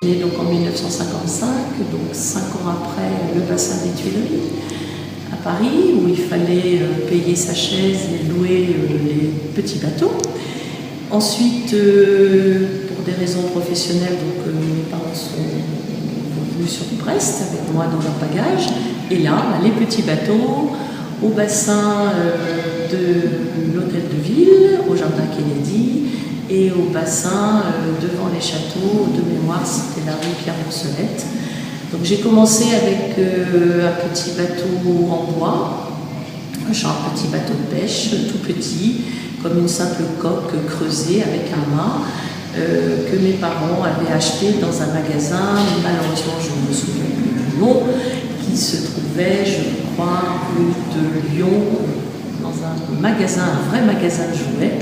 Né donc en 1955, donc 5 ans après le bassin des Tuileries à Paris, où il fallait payer sa chaise et louer les petits bateaux. Ensuite, pour des raisons professionnelles, donc, mes parents sont venus sur Brest avec moi dans leur bagage. Et là, les petits bateaux au bassin de l'hôtel de ville, au jardin Kennedy, et au bassin devant les châteaux, de mémoire, c'était la rue Pierre-Morcelette. Donc j'ai commencé avec un petit bateau en bois, genre un petit bateau de pêche, tout petit, comme une simple coque creusée avec un mât, que mes parents avaient acheté dans un magasin, malheureusement je ne me souviens plus du nom, qui se trouvait, je crois, rue de Lyon, dans un magasin, un vrai magasin de jouets.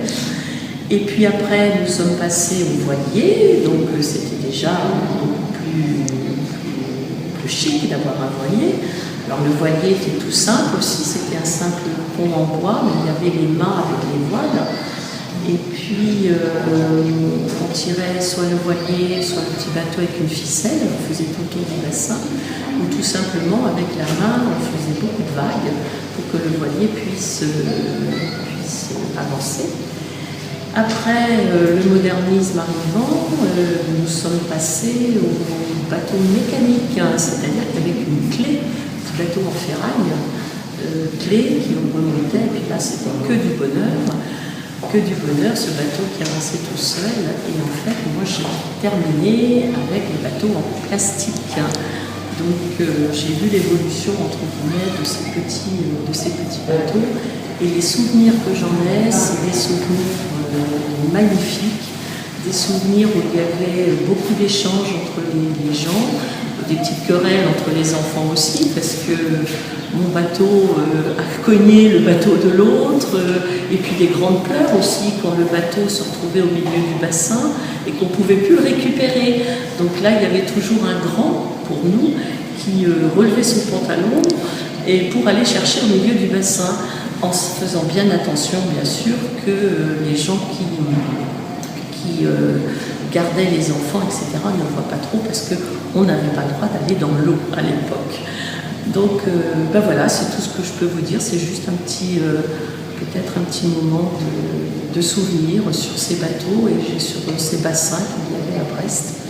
Et puis après, nous sommes passés au voilier, donc c'était déjà beaucoup plus chic d'avoir un voilier. Alors le voilier était tout simple aussi, c'était un simple pont en bois, mais il y avait les mâts avec les voiles. Et puis on tirait soit le voilier, soit le petit bateau avec une ficelle, on faisait tout le tour du bassin, ou tout simplement avec la main, on faisait beaucoup de vagues pour que le voilier puisse avancer. Après le modernisme arrivant, nous sommes passés au bateau mécanique, c'est-à-dire qu'avec une clé, un petit bateau en ferraille, clé qui remontait, et puis là c'était que du bonheur, ce bateau qui avançait tout seul. Et en fait, moi j'ai terminé avec les bateaux en plastique. Donc j'ai vu l'évolution entre guillemets de ces petits bateaux, et les souvenirs que j'en ai, c'est des souvenirs magnifiques, des souvenirs où il y avait beaucoup d'échanges entre les gens, des petites querelles entre les enfants aussi, parce que mon bateau a cogné le bateau de l'autre, et puis des grandes pleurs aussi quand le bateau se retrouvait au milieu du bassin et qu'on ne pouvait plus le récupérer. Donc là, il y avait toujours un grand pour nous qui relevait son pantalon et pour aller chercher au milieu du bassin, en faisant bien attention, bien sûr, que les gens qui gardaient les enfants, etc., ne voient pas trop, parce qu'on n'avait pas le droit d'aller dans l'eau à l'époque. Donc, voilà, c'est tout ce que je peux vous dire. C'est juste un petit, peut-être un petit moment de souvenir sur ces bateaux et sur ces bassins qu'il y avait à Brest.